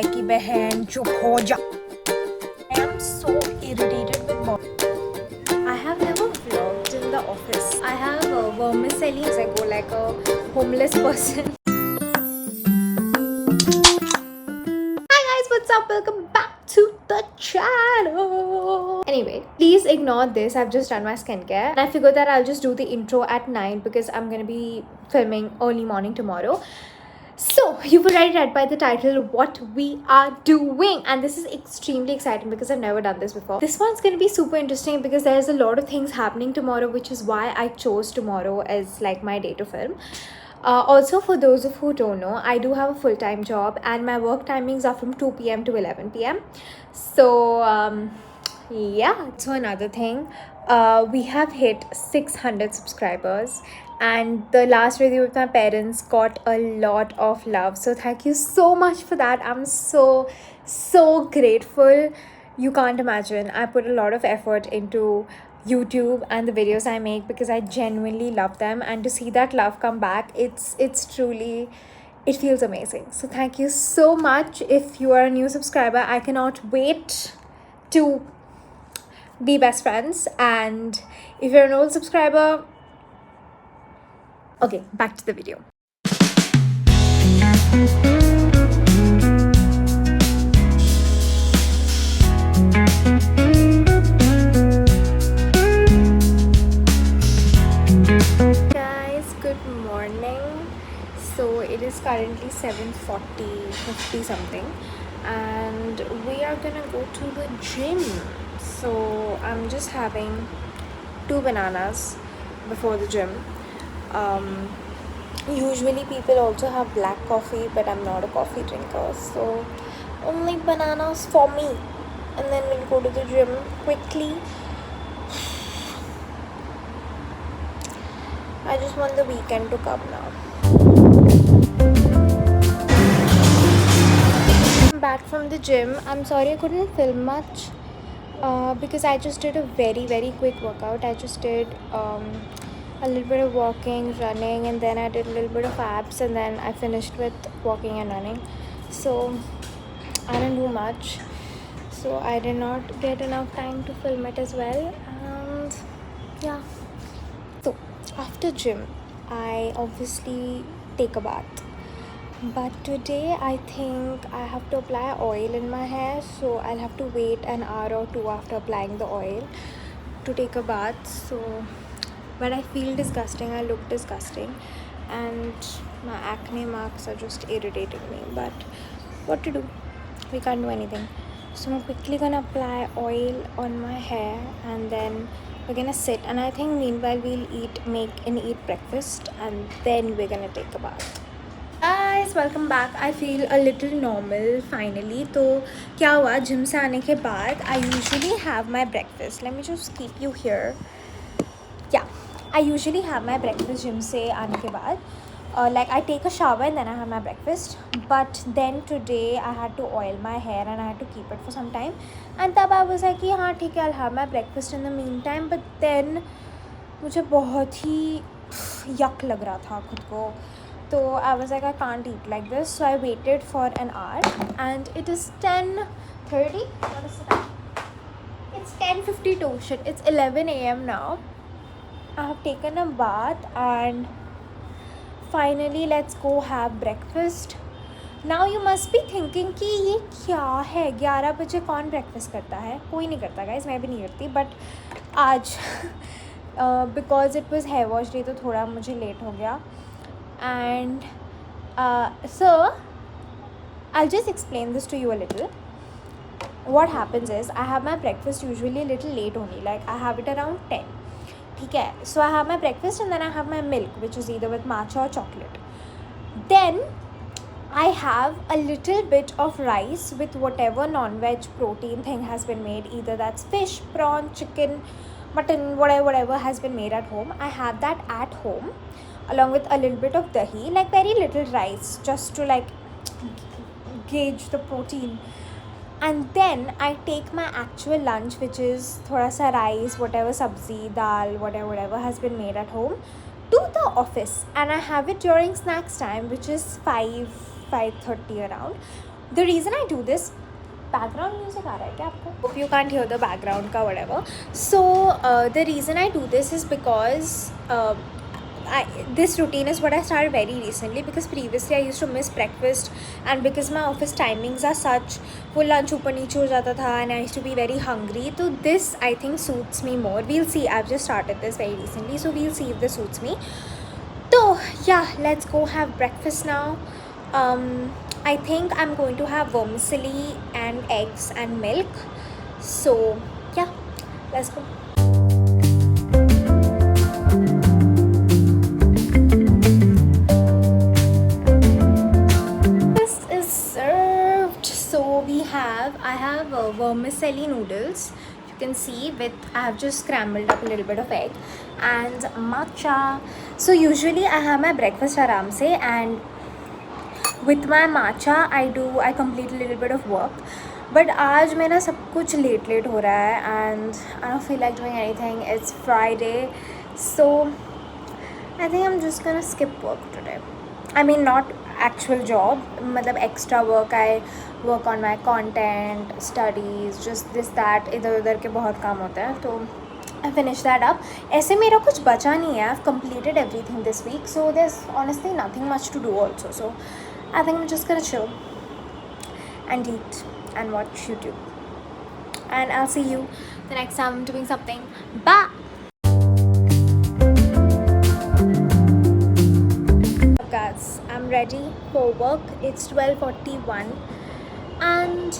की बहन चुप हो जा. I am so irritated with boss. I have never vlogged in the office. I have vermicelli. I go like a homeless person. Hi guys, what's up? Welcome back to the channel. Anyway, please ignore this. I've just done my skincare. And I figured that I'll just do the intro at 9 because I'm gonna be filming early morning tomorrow. So you've already read by the title what we are doing, and this is extremely exciting because I've never done this before. This one's going to be super interesting because there's a lot of things happening tomorrow, which is why I chose tomorrow as like my day to film. Also, for those of who don't know, I do have a full-time job and my work timings are from 2 p.m. to 11 p.m. So yeah, so another thing, we have hit 600 subscribers, and the last video with my parents got a lot of love, so thank you so much for that. I'm so grateful. You can't imagine. I put a lot of effort into YouTube and the videos I make because I genuinely love them, and to see that love come back, it's truly, it feels amazing. So thank you so much. If you are a new subscriber, I cannot wait to be best friends, and if you're an old subscriber, okay, back to the video. Guys, good morning. So it is currently 7:40 something, and we are gonna go to the gym. So I'm just having 2 bananas before the gym. Usually people also have black coffee, but I'm not a coffee drinker, so only bananas for me, and then we'll go to the gym quickly. I just want the weekend to come now. I'm back from the gym. I'm sorry I couldn't film much because I just did a very quick workout. I just did a little bit of walking, running, and then I did a little bit of abs, and then I finished with walking and running. So I didn't do much, so I did not get enough time to film it as well. And yeah, so after gym I obviously take a bath, but today I think I have to apply oil in my hair, so I'll have to wait an hour or two after applying the oil to take a bath. So but I feel disgusting, I look disgusting, and my acne marks are just irritating me, but what to do, we can't do anything. So I'm quickly gonna apply oil on my hair, and then we're gonna sit, and I think meanwhile we'll eat breakfast, and then we're gonna take a bath. Guys, welcome back. I feel a little normal finally. तो क्या हुआ, gym से आने के बाद I usually have my breakfast. Let me just keep you here. Yeah, I usually have my breakfast gym से आने के बाद. Like I take a shower and then I have my breakfast. But then today I had to oil my hair and I had to keep it for some time. And तब I was like कि हाँ ठीक है, I'll have my breakfast in the meantime. But then मुझे बहुत ही yuck लग रहा था खुद को. So I was like, I can't eat like this. So I waited for an hour, and it is 10:30. What is the time? It's 10:52. Shit, it's 11 a.m. now. I have taken a bath, and finally let's go have breakfast. Now you must be thinking कि ये क्या है, 11 बजे कौन breakfast करता है? कोई नहीं करता guys, मैं भी नहीं करती. But आज because it was hair wash day, तो थोड़ा मुझे late हो गया. And so I'll just explain this to you a little. What happens is I have my breakfast usually a little late only, like I have it around 10. Okay, so I have my breakfast and then I have my milk, which is either with matcha or chocolate. Then I have a little bit of rice with whatever non-veg protein thing has been made, either that's fish, prawn, chicken, mutton, whatever has been made at home. I have that at home along with a little bit of dahi, like very little rice, just to like gauge the protein. And then I take my actual lunch, which is thoda sa rice, whatever sabzi, dal, whatever has been made at home, to the office, and I have it during snacks time, which is 5:30 around. The reason I do this, background music aa raha hai kya aapko? Hope you can't hear the background ka whatever. So the reason I do this is because this routine is what I started very recently, because previously I used to miss breakfast, and because my office timings are such, वो lunch ऊपर नीचे हो जाता था and I used to be very hungry. So this I think suits me more. We'll see. I've just started this very recently, so we'll see if this suits me. So yeah, let's go have breakfast now. I think I'm going to have vermicelli and eggs and milk. So yeah, let's go. This is served. So I have vermicelli noodles. You can see I have just scrambled up a little bit of egg and matcha. So usually I have my breakfast aram se, and with my matcha I complete a little bit of work. But आज मेरा सब कुछ late हो रहा है and I don't feel like doing anything. It's Friday, so I think I'm just gonna skip work today. I mean, not actual job, मतलब extra work. I work on my content, studies, just this that, इधर उधर के बहुत काम होते हैं, तो I finish that up. ऐसे मेरा कुछ बचा नहीं है. I've completed everything this week, so there's honestly nothing much to do also. So I think I'm just gonna chill and eat and watch YouTube. And I'll see you the next time I'm doing something. Bye! Guys, I'm ready for work. It's 12:41 and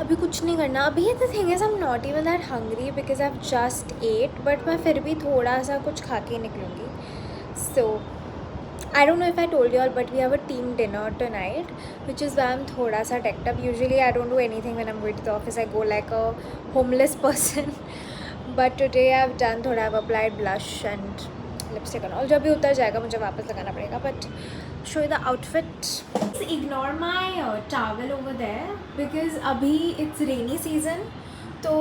अभी कुछ नहीं करना. अभी the thing is I'm not even that hungry because I've just ate, but मैं फिर भी थोड़ा सा कुछ खा के निकलूँगी. So I don't know if I told you all, but we have a team dinner tonight, which is why I'm thoda sa decked up. Usually I don't do anything when I'm going to the office. I go like a homeless person. But today I've done thoda. I've applied blush and lipstick and all. जब भी उतर जाएगा मुझे वापस लगाना पड़ेगा. But show you the outfit. Ignore my towel over there because abhi it's rainy season. So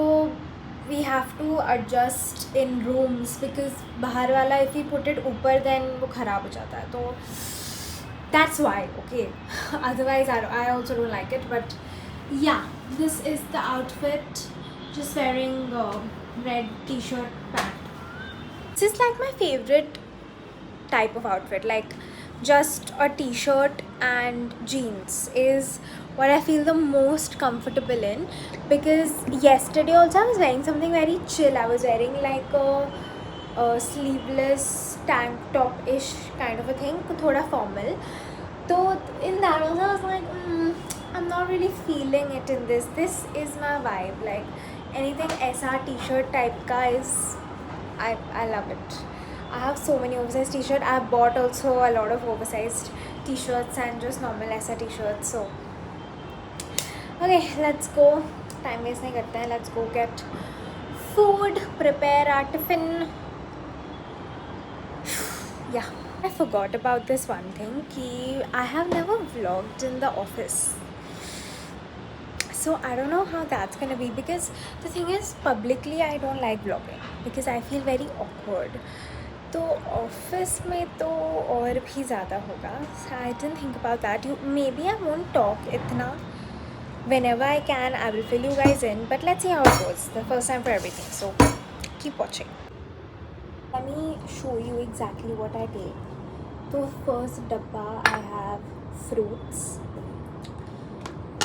we have to adjust in rooms because bahar wala if we put it upar then वो खराब हो जाता है, तो that's why. Okay. Otherwise I also don't like it. But yeah, this is the outfit. Just wearing red t-shirt pant. This is like my favorite type of outfit. Like just a t-shirt and jeans is what I feel the most comfortable in, because yesterday also I was wearing something very chill. I was wearing like a sleeveless tank top ish kind of a thing, thoda formal. So in that also I was like I'm not really feeling it in this. This is my vibe. Like anything aisa t-shirt type ka is I love it. I have so many oversized t-shirts. I have bought also a lot of oversized t-shirts and just normal aisa t-shirts. So okay, let's go. Time waste nahi karte hain. Let's go get food, prepare our tiffin. Yeah, I forgot about this one thing ki I have never vlogged in the office. So I don't know how that's gonna be, because the thing is publicly I don't like vlogging because I feel very awkward. तो ऑफिस में तो और भी ज़्यादा होगा. I didn't think about that. Maybe I won't talk इतना. Whenever I can, I will fill you guys in. But let's see how it goes. The first time for everything. So keep watching. Let me show you exactly what I take. So first dabba I have fruits.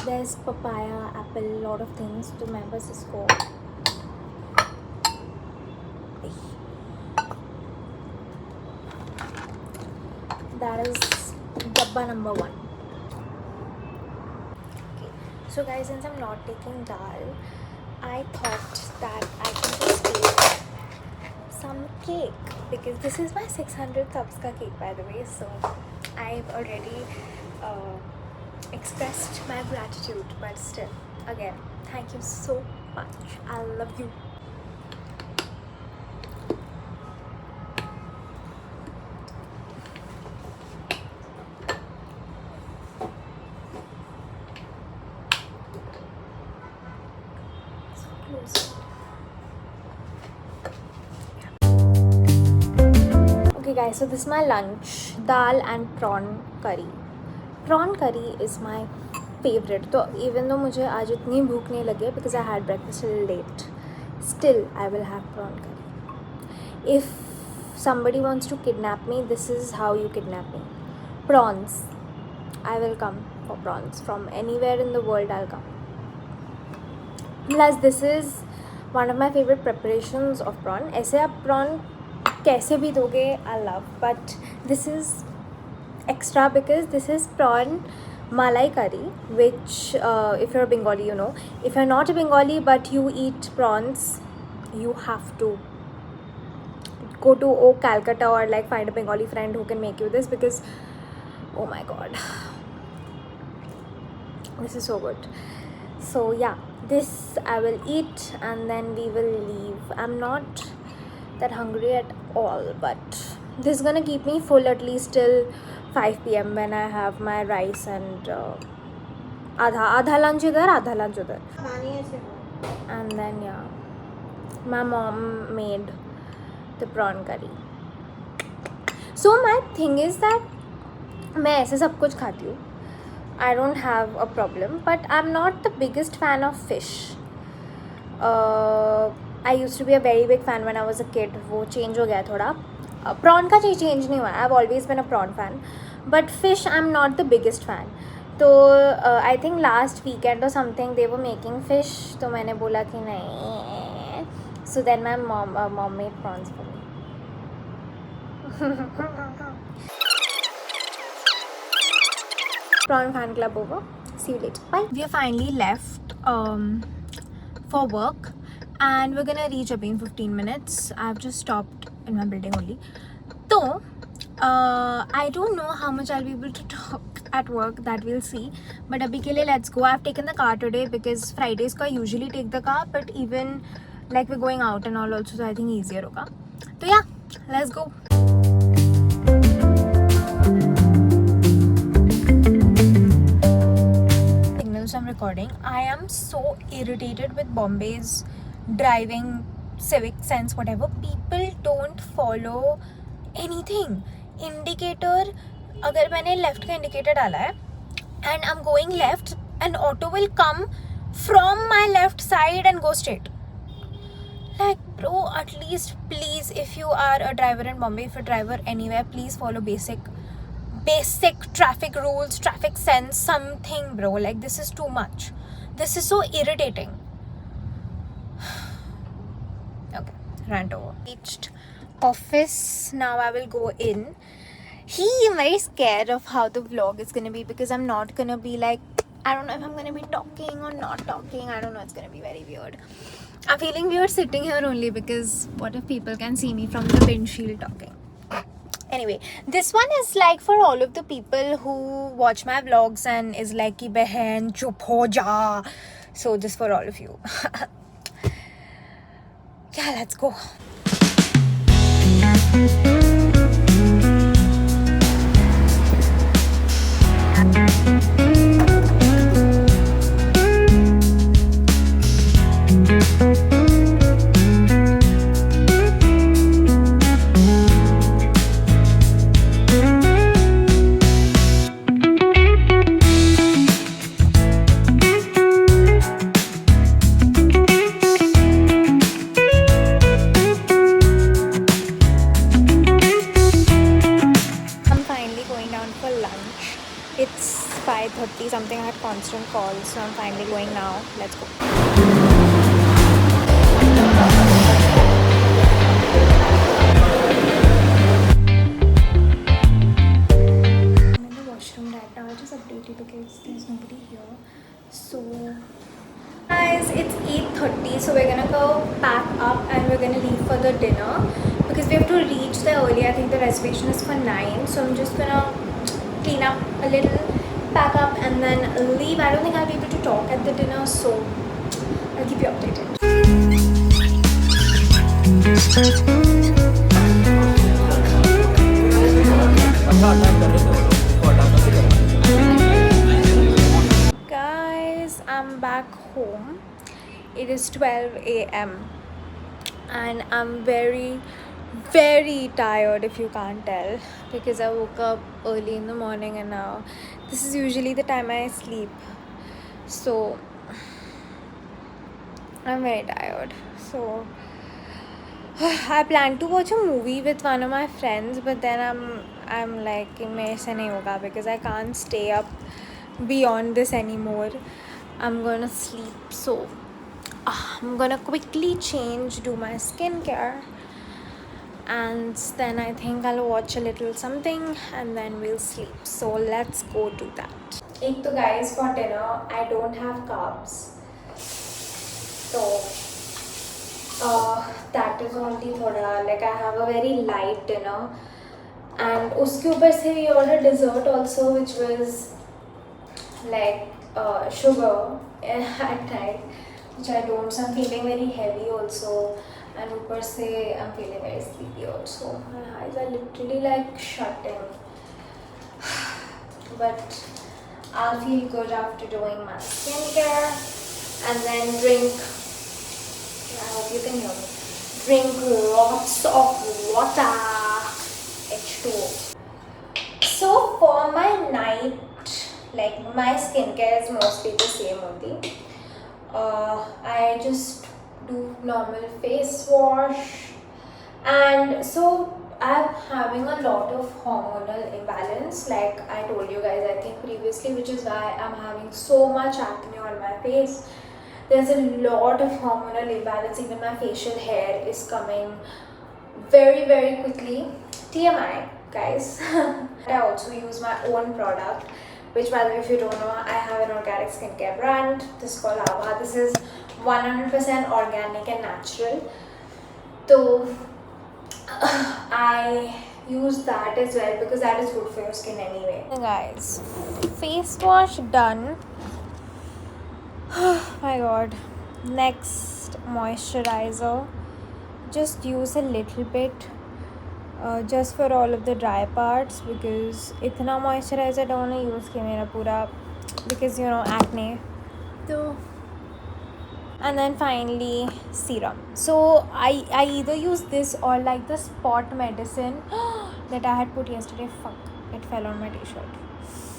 There's papaya, apple, lot of things. तो मैं बस इसको that is dabba number 1. Okay, so guys, since I'm not taking dal, I thought that I can just take some cake, because this is my 600 subs ka cake, by the way. So I've already expressed my gratitude, but still, again, thank you so much. I love you. Okay guys, so this is my lunch. Dal and prawn curry. prawn curry is my favorite. So even though मुझे आज इतनी भूख नहीं लगी है because I had breakfast a little late, still I will have prawn curry. If somebody wants to kidnap me, this is how you kidnap me. Prawns. I will come for prawns. From anywhere in the world I'll come. Plus this is one of my favorite preparations of prawn. ऐसे आप prawn कैसे भी दोगे I love, but this is extra because this is prawn malai curry, which if you're a Bengali, you know. If you're not a Bengali but you eat prawns, you have to go to Calcutta or like find a Bengali friend who can make you this, because oh my god, this is so good. So yeah, this I will eat and then we will leave. I'm not that hungry at all, but this is gonna keep me full at least till 5 p.m. when I have my rice and adha lunch idhar, adha lunch udhar. And then yeah, my mom made the prawn curry. So my thing is that मैं ऐसे सब कुछ खाती हूँ. I don't have a problem, but I'm not the biggest fan of fish. I used to be a very big fan when I was a kid. वो change हो गया थोड़ा. Prawn का change नहीं हुआ. I've always been a prawn fan, but fish I'm not the biggest fan. तो I think last weekend or something they were making fish. तो मैंने बोला कि नहीं. So then my mom made prawns for me. Prawn fan club over. See you later. Bye. We are finally left for work and we're gonna reach up in 15 minutes. I've just stopped in my building only. So I don't know how much I'll be able to talk at work, that we'll see. But abhi ke liye let's go. I've taken the car today because Fridays ko I usually take the car, but even like we're going out and all also, so I think easier hoga. So yeah, let's go. I'm recording. I am so irritated with Bombay's driving civic sense, whatever. People don't follow anything. Indicator, अगर मैंने left का indicator डाला है and I'm going left, an auto will come from my left side and go straight. Like bro, at least please, if you are a driver in Bombay, if you're a driver anywhere, please follow basic traffic rules, traffic sense, something bro. Like this is too much. This is so irritating. Okay, rant over. Reached office. Now I will go in. I'm very scared of how the vlog is gonna be because I'm not gonna be like, I don't know if I'm gonna be talking or not talking. I don't know, it's gonna be very weird. I'm feeling weird sitting here only because what if people can see me from the windshield talking? Anyway, this one is like for all of the people who watch my vlogs and is like ki behen chup ho ja. So this for all of you. Yeah, let's go. It's 5:30 something. I had constant calls, so I'm finally going now. Let's go. I'm in the washroom right now. I'll just update you because there's nobody here. So guys, it's 8:30, so we're gonna go pack up and we're gonna leave for the dinner because we have to reach there early. I think the reservation is for 9, so I'm just gonna clean up a little, pack up and then leave. I don't think I'll be able to talk at the dinner, so I'll keep you updated. Guys, I'm back home. It is 12 a.m. and I'm very tired, if you can't tell, because I woke up early in the morning and now this is usually the time I sleep. So I'm very tired. So I plan to watch a movie with one of my friends, but then I'm like कि मेरे से नहीं होगा because I can't stay up beyond this anymore. I'm gonna sleep. So I'm gonna quickly change, do my skincare, and then I think I'll watch a little something and then we'll sleep. So let's go do that. एक तो guys, for dinner I don't have carbs, so that is only thoda like I have a very light dinner, and उसके ऊपर से we ordered dessert also, which was like sugar at night, which I don't. So I'm feeling very heavy also, and ऊपर से I'm feeling very sleepy also. My eyes are literally like shutting, but I'll feel good after doing my skincare, and then drink. I hope you can hear me. Drink lots of water. H2O. So for my night, like my skincare is mostly the same only. I just do normal face wash, and so I'm having a lot of hormonal imbalance, like I told you guys I think previously, which is why I'm having so much acne on my face. There's a lot of hormonal imbalance. Even my facial hair is coming very quickly. TMI, guys. I also use my own product, which, by the way, if you don't know, I have an organic skincare brand. This is called Ava. This is 100% organic and natural. So I use that as well because that is good for your skin anyway. Guys, face wash done. My god. Next, moisturizer. Just use a little bit, just for all of the dry parts, because इतना moisturizer don't wanna use कि मेरा पूरा, because you know acne. So, and then finally serum. So I either use this or like the spot medicine that I had put yesterday. Fuck, it fell on my t-shirt.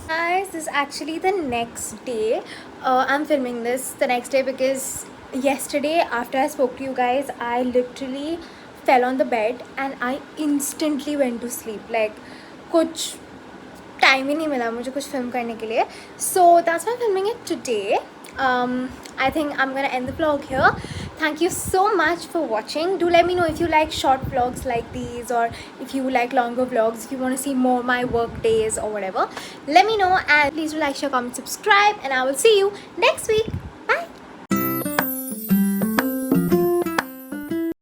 Guys, this is actually the next day. I'm filming this the next day because yesterday after I spoke to you guys, I literally fell on the bed and I instantly went to sleep. Like कुछ time ही नहीं मिला मुझे कुछ film करने के लिए. So that's why I'm filming it today. I think I'm gonna end the vlog here. Thank you so much for watching. Do let me know if you like short vlogs like these, or if you like longer vlogs, if you want to see more my work days or whatever. Let me know, and please do like, share, comment, subscribe, and I will see you next week.